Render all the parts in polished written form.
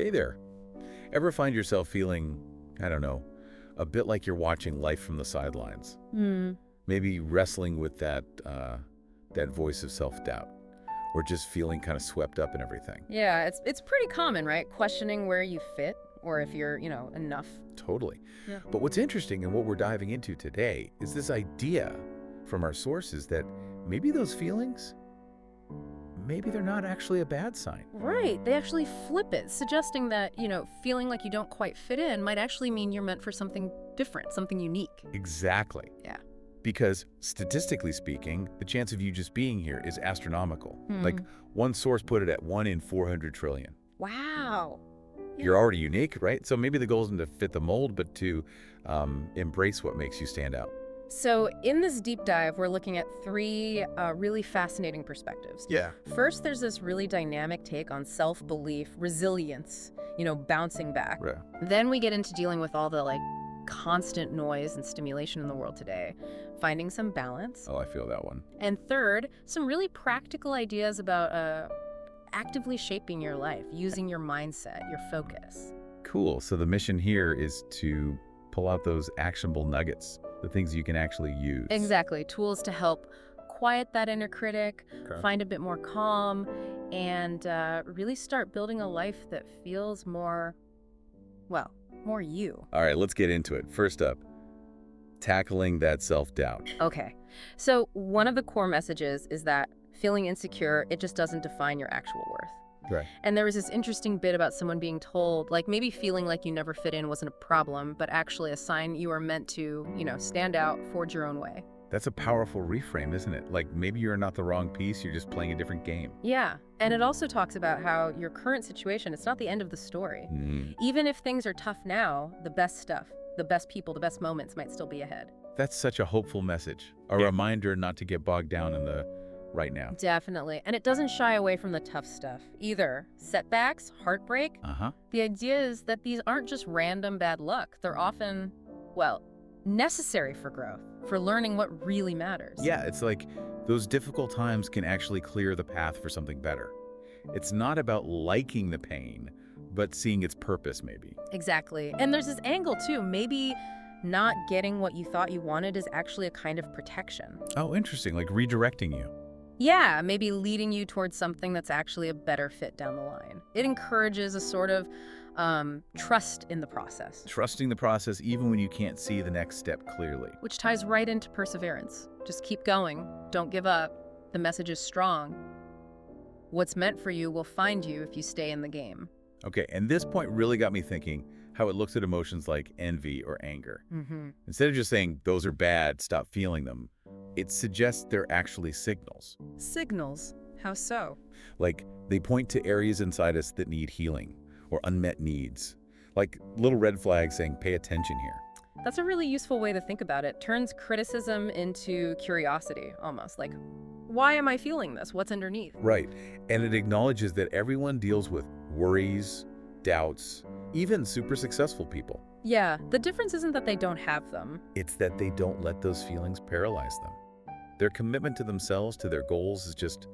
Hey there. Ever find yourself feeling, I don't know, a bit like you're watching life from the sidelines? Hmm. Maybe wrestling with that voice of self-doubt, or just feeling kind of swept up in everything. Yeah, it's pretty common, right? Questioning where you fit or if you're, enough. Totally. Yeah. But what's interesting and what we're diving into today is this idea from our sources that maybe those feelings, maybe they're not actually a bad sign. Right. They actually flip it, suggesting that, feeling like you don't quite fit in might actually mean you're meant for something different, something unique. Exactly. Yeah. Because statistically speaking, the chance of you just being here is astronomical. Like Hmm. one source put it at 1 in 400 trillion. Wow. Yeah. You're already unique, right? So maybe the goal isn't to fit the mold, but to embrace what makes you stand out. So, in this deep dive, we're looking at three really fascinating perspectives. Yeah. First, there's this really dynamic take on self belief, resilience, bouncing back. Right. Then we get into dealing with all the constant noise and stimulation in the world today, finding some balance. Oh, I feel that one. And third, some really practical ideas about actively shaping your life, using your mindset, your focus. Cool. So the mission here is to pull out those actionable nuggets, the things you can actually use. Exactly. Tools to help quiet that inner critic, Okay. find a bit more calm, and really start building a life that feels more, well, more you. All right, let's get into it. First up, tackling that self-doubt. Okay. So one of the core messages is that feeling insecure, it just doesn't define your actual worth. Right. And there was this interesting bit about someone being told, maybe feeling like you never fit in wasn't a problem, but actually a sign you are meant to, stand out, forge your own way. That's a powerful reframe, isn't it? Like maybe you're not the wrong piece, you're just playing a different game. Yeah. And it also talks about how your current situation, it's not the end of the story. Even if things are tough now, the best stuff, the best people, the best moments might still be ahead. That's such a hopeful message. A reminder not to get bogged down in the right now. Definitely. And it doesn't shy away from the tough stuff either. Setbacks, heartbreak. The idea is that these aren't just random bad luck. They're often, well, necessary for growth, for learning what really matters. Yeah, it's like those difficult times can actually clear the path for something better. It's not about liking the pain, but seeing its purpose maybe. Exactly. And there's this angle too. Maybe not getting what you thought you wanted is actually a kind of protection. Oh, interesting, like redirecting you. Yeah, maybe leading you towards something that's actually a better fit down the line. It encourages a sort of trust in the process. Trusting the process even when you can't see the next step clearly. Which ties right into perseverance. Just keep going. Don't give up. The message is strong. What's meant for you will find you if you stay in the game. Okay, and this point really got me thinking how it looks at emotions like envy or anger. Instead of just saying, those are bad, stop feeling them, it suggests they're actually signals. Signals? How so? Like, they point to areas inside us that need healing or unmet needs. Like little red flags saying, pay attention here. That's a really useful way to think about it. Turns criticism into curiosity, almost. Like, why am I feeling this? What's underneath? Right, and it acknowledges that everyone deals with worries, doubts, even super successful people. Yeah, the difference isn't that they don't have them. It's that they don't let those feelings paralyze them. Their commitment to themselves, to their goals, is just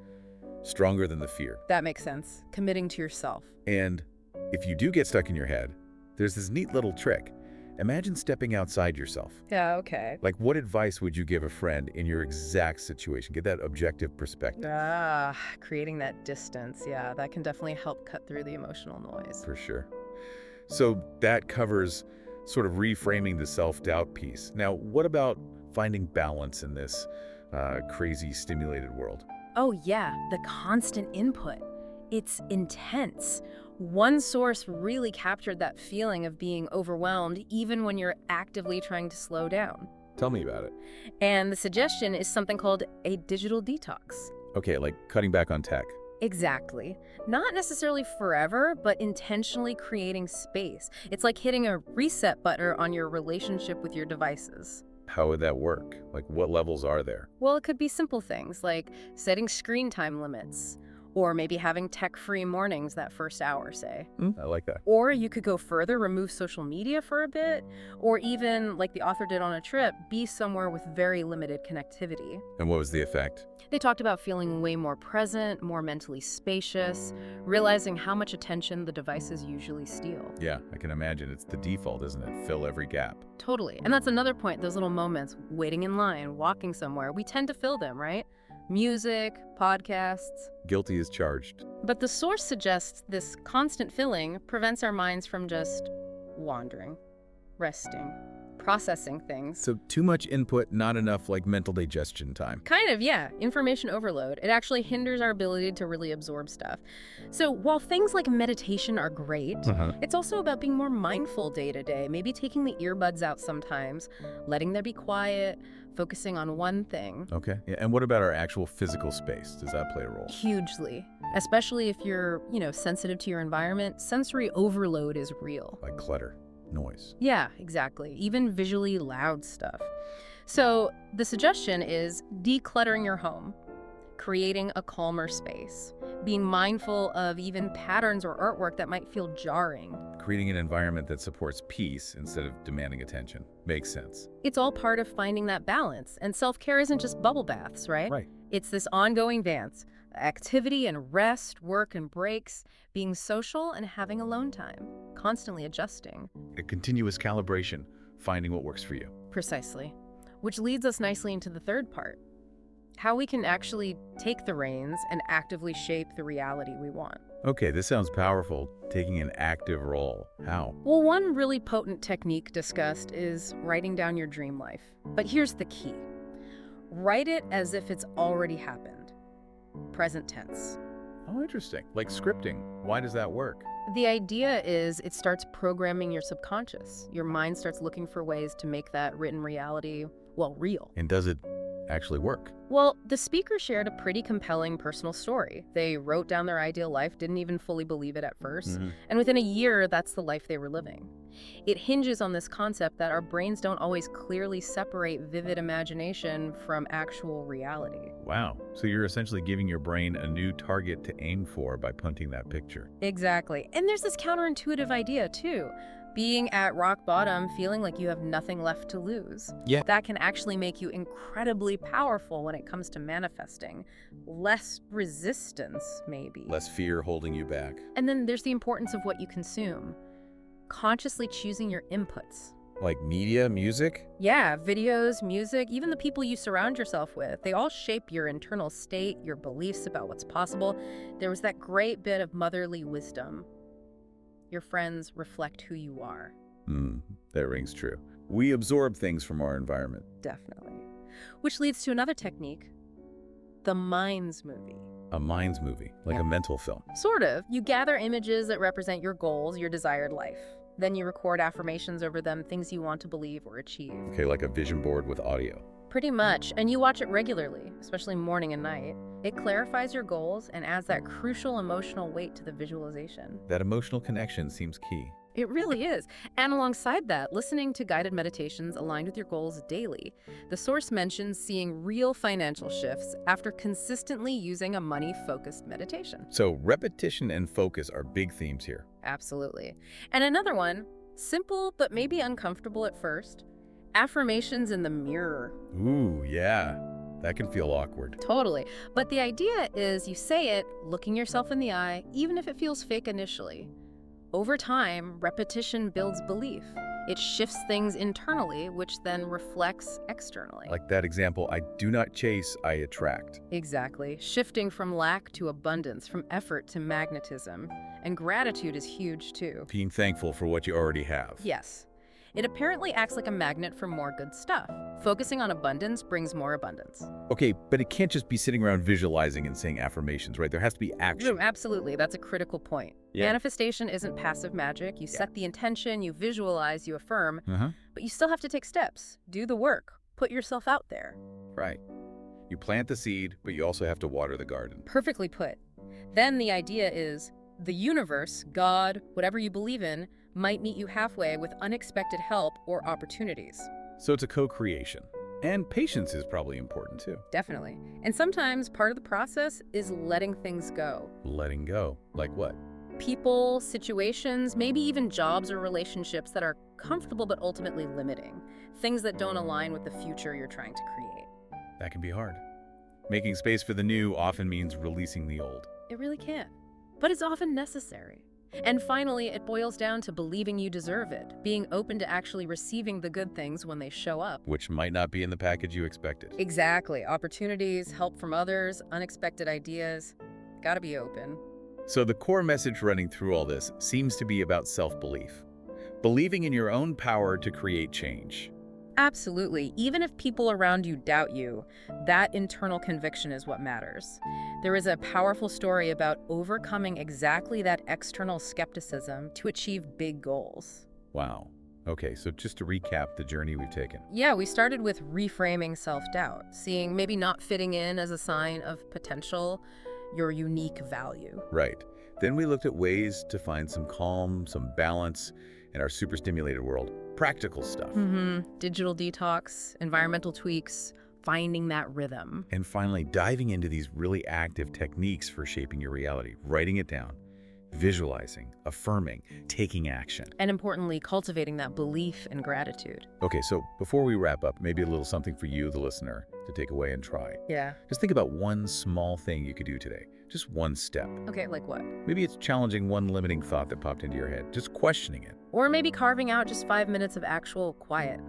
stronger than the fear. That makes sense. Committing to yourself. And if you do get stuck in your head, there's this neat little trick. Imagine stepping outside yourself. Yeah, okay. Like, what advice would you give a friend in your exact situation? Get that objective perspective. Creating that distance. Yeah, that can definitely help cut through the emotional noise. For sure. So that covers sort of reframing the self-doubt piece. Now, what about finding balance in this crazy stimulated world? Oh yeah, the constant input. It's intense. One source really captured that feeling of being overwhelmed even when you're actively trying to slow down. Tell me about it. And the suggestion is something called a digital detox. Okay, like cutting back on tech. Exactly. Not necessarily forever, but intentionally creating space. It's like hitting a reset button on your relationship with your devices. How would that work? Like, what levels are there? Well, it could be simple things like setting screen time limits Or maybe having tech-free mornings that first hour, say. I like that. Or you could go further, remove social media for a bit, or even, like the author did on a trip, be somewhere with very limited connectivity. And what was the effect? They talked about feeling way more present, more mentally spacious, realizing how much attention the devices usually steal. Yeah, I can imagine. It's the default, isn't it? Fill every gap. Totally. And that's another point, those little moments, waiting in line, walking somewhere, we tend to fill them, right? Music, podcasts. Guilty as charged. But the source suggests this constant filling prevents our minds from just wandering, resting, processing things. So too much input, not enough mental digestion time. Kind of, yeah. Information overload. It actually hinders our ability to really absorb stuff. So while things like meditation are great, it's also about being more mindful day to day, maybe taking the earbuds out sometimes, letting there be quiet, focusing on one thing. Okay. Yeah. And what about our actual physical space? Does that play a role? Hugely. Especially if you're, sensitive to your environment, sensory overload is real. Like clutter, noise. Yeah, exactly. Even visually loud stuff. So the suggestion is decluttering your home, creating a calmer space, being mindful of even patterns or artwork that might feel jarring. Creating an environment that supports peace instead of demanding attention. Makes sense. It's all part of finding that balance. And self-care isn't just bubble baths, right? Right. It's this ongoing dance. Activity and rest, work and breaks, being social and having alone time, constantly adjusting. A continuous calibration, finding what works for you. Precisely. Which leads us nicely into the third part. How we can actually take the reins and actively shape the reality we want. Okay, this sounds powerful, taking an active role. How? Well, one really potent technique discussed is writing down your dream life. But here's the key. Write it as if it's already happened. Present tense. Oh, interesting. Like scripting. Why does that work? The idea is it starts programming your subconscious. Your mind starts looking for ways to make that written reality, real. And does it actually work? Well, the speaker shared a pretty compelling personal story. They wrote down their ideal life, didn't even fully believe it at first, and within a year, that's the life they were living. It hinges on this concept that our brains don't always clearly separate vivid imagination from actual reality. Wow. So you're essentially giving your brain a new target to aim for by punting that picture. Exactly. And there's this counterintuitive idea, too. Being at rock bottom, feeling like you have nothing left to lose. Yeah. That can actually make you incredibly powerful when it comes to manifesting. Less resistance, maybe. Less fear holding you back. And then there's the importance of what you consume. Consciously choosing your inputs. Like media, music? Yeah, videos, music, even the people you surround yourself with. They all shape your internal state, your beliefs about what's possible. There was that great bit of motherly wisdom. Your friends reflect who you are. That rings true. We absorb things from our environment. Definitely. Which leads to another technique, the minds movie. A minds movie, like a mental film. Sort of. You gather images that represent your goals, your desired life. Then you record affirmations over them, things you want to believe or achieve. Okay, like a vision board with audio. Pretty much. And you watch it regularly, especially morning and night. It clarifies your goals and adds that crucial emotional weight to the visualization. That emotional connection seems key. It really is. And alongside that, listening to guided meditations aligned with your goals daily. The source mentions seeing real financial shifts after consistently using a money-focused meditation. So repetition and focus are big themes here. Absolutely. And another one, simple but maybe uncomfortable at first, affirmations in the mirror. Ooh, yeah. That can feel awkward. Totally. But the idea is you say it, looking yourself in the eye, even if it feels fake initially. Over time, repetition builds belief. It shifts things internally, which then reflects externally. Like that example, I do not chase, I attract. Exactly. Shifting from lack to abundance, from effort to magnetism. And gratitude is huge, too. Being thankful for what you already have. Yes. It apparently acts like a magnet for more good stuff. Focusing on abundance brings more abundance. Okay, but it can't just be sitting around visualizing and saying affirmations, right? There has to be action. Absolutely. That's a critical point. Yeah. Manifestation isn't passive magic. You set the intention, you visualize, you affirm, but you still have to take steps. Do the work. Put yourself out there. Right. You plant the seed, but you also have to water the garden. Perfectly put. Then the idea is the universe, God, whatever you believe in, might meet you halfway with unexpected help or opportunities. So it's a co-creation. And patience is probably important too. Definitely. And sometimes part of the process is letting things go. Letting go. Like what? People, situations, maybe even jobs or relationships that are comfortable but ultimately limiting. Things that don't align with the future you're trying to create. That can be hard. Making space for the new often means releasing the old. It really can. But it's often necessary. And finally, it boils down to believing you deserve it, being open to actually receiving the good things when they show up. Which might not be in the package you expected. Exactly. Opportunities, help from others, unexpected ideas. Gotta be open. So the core message running through all this seems to be about self-belief. Believing in your own power to create change. Absolutely. Even if people around you doubt you, that internal conviction is what matters. There is a powerful story about overcoming exactly that external skepticism to achieve big goals. Wow. Okay, so just to recap the journey we've taken. Yeah, we started with reframing self-doubt, seeing maybe not fitting in as a sign of potential, your unique value. Right. Then we looked at ways to find some calm, some balance in our super stimulated world. Practical stuff. Digital detox, environmental tweaks, finding that rhythm. And finally, diving into these really active techniques for shaping your reality, writing it down, visualizing, affirming, taking action. And importantly, cultivating that belief and gratitude. Okay, so before we wrap up, maybe a little something for you, the listener, to take away and try. Yeah. Just think about one small thing you could do today. Just one step. Okay, like what? Maybe it's challenging one limiting thought that popped into your head, just questioning it. Or maybe carving out just 5 minutes of actual quiet.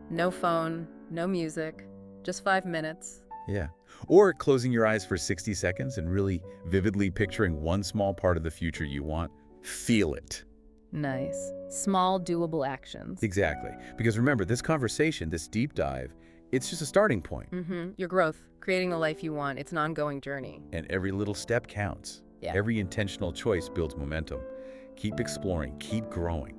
No phone, no music, just 5 minutes. Yeah. Or closing your eyes for 60 seconds and really vividly picturing one small part of the future you want. Feel it. Nice. Small, doable actions. Exactly. Because remember, this conversation, this deep dive, it's just a starting point. Your growth, creating the life you want, it's an ongoing journey. And every little step counts. Yeah. Every intentional choice builds momentum. Keep exploring, keep growing.